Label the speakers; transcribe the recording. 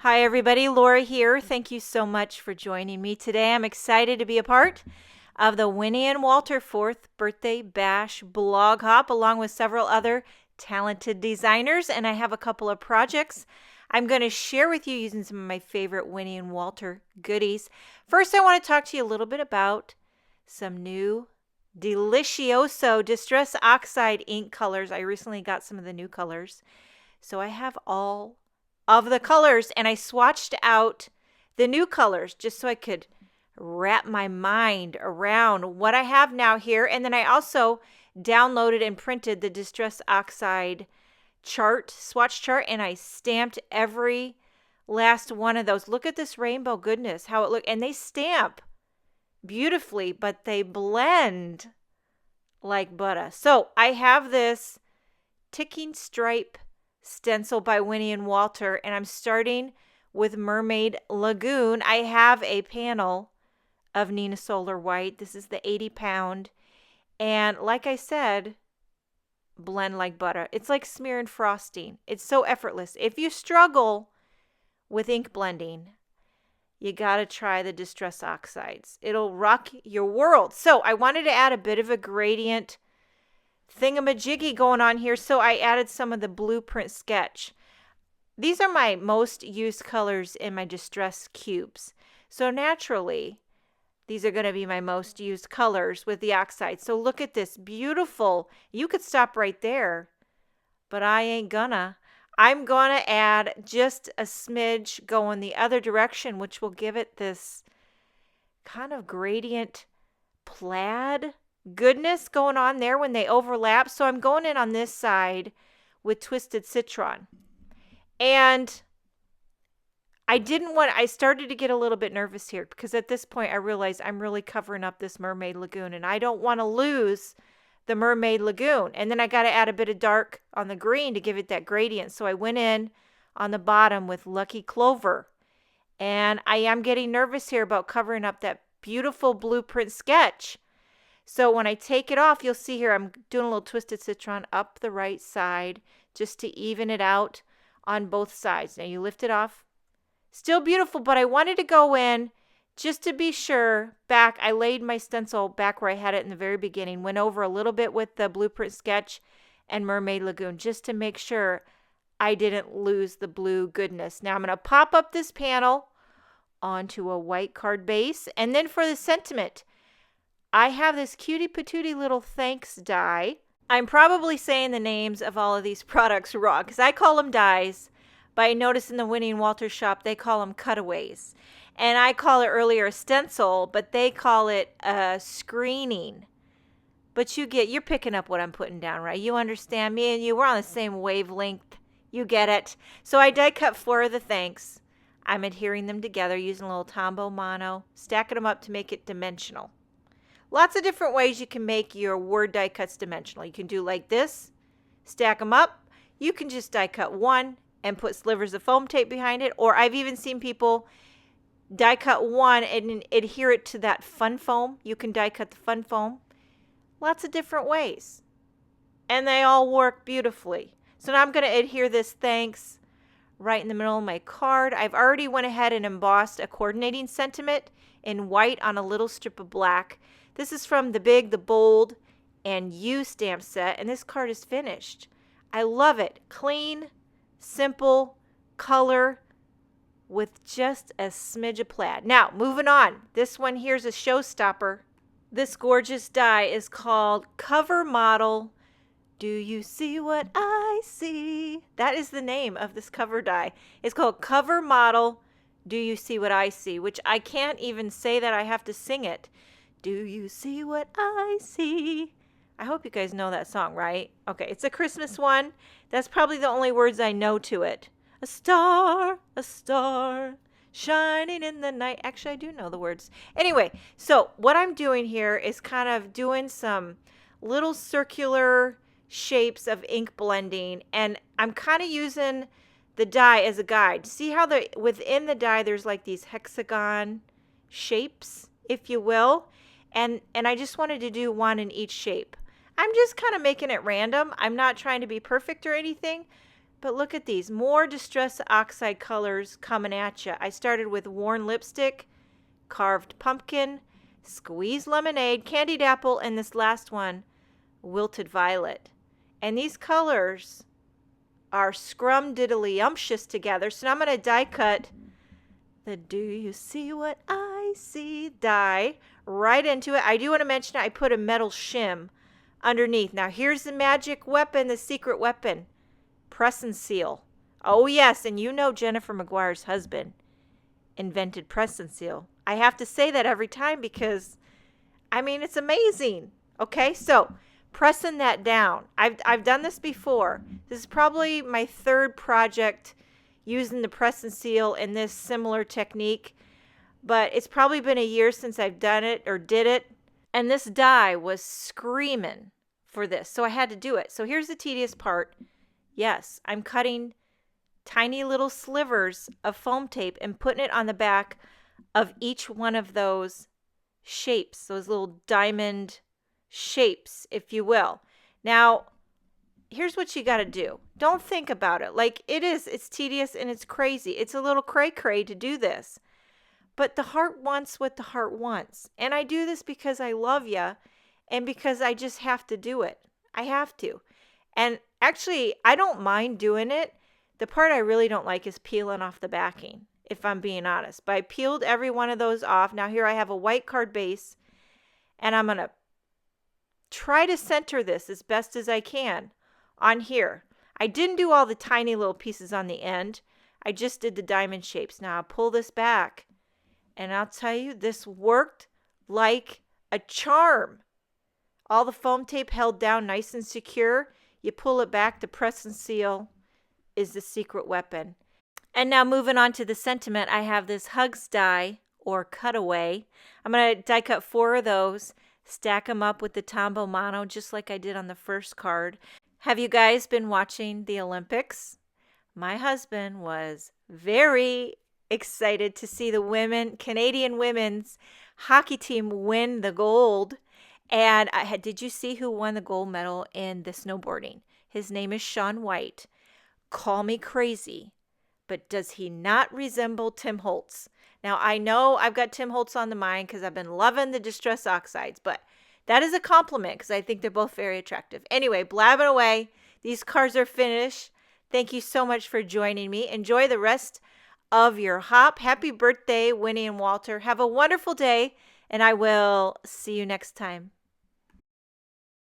Speaker 1: Hi everybody, Laura here. Thank you so much for joining me today. I'm excited to be a part of the Winnie and Walter-4th Birthday Bash blog hop along with several other talented designers, and I have a couple of projects I'm going to share with you using some of my favorite Winnie and Walter goodies. First, I want to talk to you a little bit about some new Delicioso Distress Oxide ink colors. I recently got some of the new colors. So I have all of the colors, and I swatched out the new colors just so I could wrap my mind around what I have now here. And then I also downloaded and printed the Distress Oxide chart, swatch chart, and I stamped every last one of those. Look at this rainbow goodness, how it looks. And they stamp beautifully, but they blend like butter. So I have this ticking stripe stencil by Winnie and Walter, and I'm starting with Mermaid Lagoon. I have a panel of Nina Solar White. This is the 80-pound, and like I said, blend like butter. It's like smearing frosting. It's so effortless. If you struggle with ink blending, you gotta try the Distress Oxides. It'll rock your world. So I wanted to add a bit of a gradient thingamajiggy going on here, so I added some of the blueprint sketch. These are my most used colors in my distress cubes, so naturally these are going to be my most used colors with the oxide. So look at this beautiful, you could stop right there, but I ain't gonna. I'm gonna add just a smidge going the other direction, which will give it this kind of gradient plaid goodness going on there when they overlap. So I'm going in on this side with Twisted Citron. And I started to get a little bit nervous here because at this point I realized I'm really covering up this Mermaid Lagoon and I don't want to lose the Mermaid Lagoon. And then I got to add a bit of dark on the green to give it that gradient. So I went in on the bottom with Lucky Clover. And I am getting nervous here about covering up that beautiful blueprint sketch. So when I take it off, you'll see here I'm doing a little Twisted Citron up the right side just to even it out on both sides. Now you lift it off. Still beautiful, but I wanted to go in just to be sure. Back, I laid my stencil back where I had it in the very beginning, went over a little bit with the blueprint sketch and Mermaid Lagoon just to make sure I didn't lose the blue goodness. Now I'm going to pop up this panel onto a white card base, and then for the sentiment, I have this cutie patootie little thanks die. I'm probably saying the names of all of these products wrong because I call them dies, but I noticed in the Winnie and Walter shop they call them cutaways. And I call it earlier a stencil, but they call it a screening. But you're picking up what I'm putting down, right? You understand me and you, we're on the same wavelength. You get it. So I die cut 4 of the thanks. I'm adhering them together using a little Tombow Mono, stacking them up to make it dimensional. Lots of different ways you can make your word die cuts dimensional. You can do like this, stack them up. You can just die cut one and put slivers of foam tape behind it. Or I've even seen people die cut one and adhere it to that fun foam. You can die cut the fun foam. Lots of different ways. And they all work beautifully. So now I'm going to adhere this thanks right in the middle of my card. I've already went ahead and embossed a coordinating sentiment in white on a little strip of black. This is from the Big, the Bold, and You stamp set, and this card is finished. I love it. Clean, simple, color with just a smidge of plaid. Now, moving on. This one here's a showstopper. This gorgeous die is called Cover Model. Do you see what I see? That is the name of this cover die. It's called Cover Model. Do you see what I see? Which I can't even say that, I have to sing it. Do you see what I see? I hope you guys know that song, right? Okay, it's a Christmas one. That's probably the only words I know to it. A star, shining in the night. Actually, I do know the words. Anyway, so what I'm doing here is kind of doing some little circular shapes of ink blending, and I'm kind of using the die as a guide. See how within the die there's like these hexagon shapes, if you will, and I just wanted to do one in each shape. I'm just kind of making it random. I'm not trying to be perfect or anything, But look at these. More Distress Oxide colors coming at you. I started with Worn Lipstick, Carved Pumpkin, Squeezed Lemonade, Candied Apple, and this last one, Wilted Violet. And these colors are scrum-diddly-umptious together. So now I'm going to die cut the Do You See What I See die right into it. I do want to mention I put a metal shim underneath. Now here's the magic weapon, the secret weapon. Press and seal. Oh yes, and you know Jennifer Maguire's husband invented press and seal. I have to say that every time because, I mean, it's amazing. Okay, so pressing that down. I've done this before. This is probably my third project using the press and seal in this similar technique, but it's probably been a year since I've done it or did it, and this die was screaming for this, so I had to do it. So here's the tedious part. Yes, I'm cutting tiny little slivers of foam tape and putting it on the back of each one of those shapes, those little diamond shapes, if you will. Now, here's what you got to do. Don't think about it. Like it's tedious and it's crazy. It's a little cray-cray to do this. But the heart wants what the heart wants. And I do this because I love you and because I just have to do it. I have to. And actually, I don't mind doing it. The part I really don't like is peeling off the backing, if I'm being honest. But I peeled every one of those off. Now here I have a white card base, and I'm going to try to center this as best as I can on here. I didn't do all the tiny little pieces on the end. I just did the diamond shapes. Now I'll pull this back, and I'll tell you, this worked like a charm. All the foam tape held down nice and secure. You pull it back, the press and seal is the secret weapon. And now moving on to the sentiment, I have this Hugs die or Cutaway. I'm going to die cut 4 of those, stack them up with the Tombow Mono just like I did on the first card. Have you guys been watching the Olympics? My husband was very excited to see the Canadian women's hockey team win the gold. And did you see who won the gold medal in the snowboarding? His name is Shaun White. Call me crazy, but does he not resemble Tim Holtz? Now, I know I've got Tim Holtz on the mind because I've been loving the Distress Oxides, but that is a compliment because I think they're both very attractive. Anyway, blabbing away. These cards are finished. Thank you so much for joining me. Enjoy the rest of your hop. Happy birthday, Winnie and Walter. Have a wonderful day, and I will see you next time.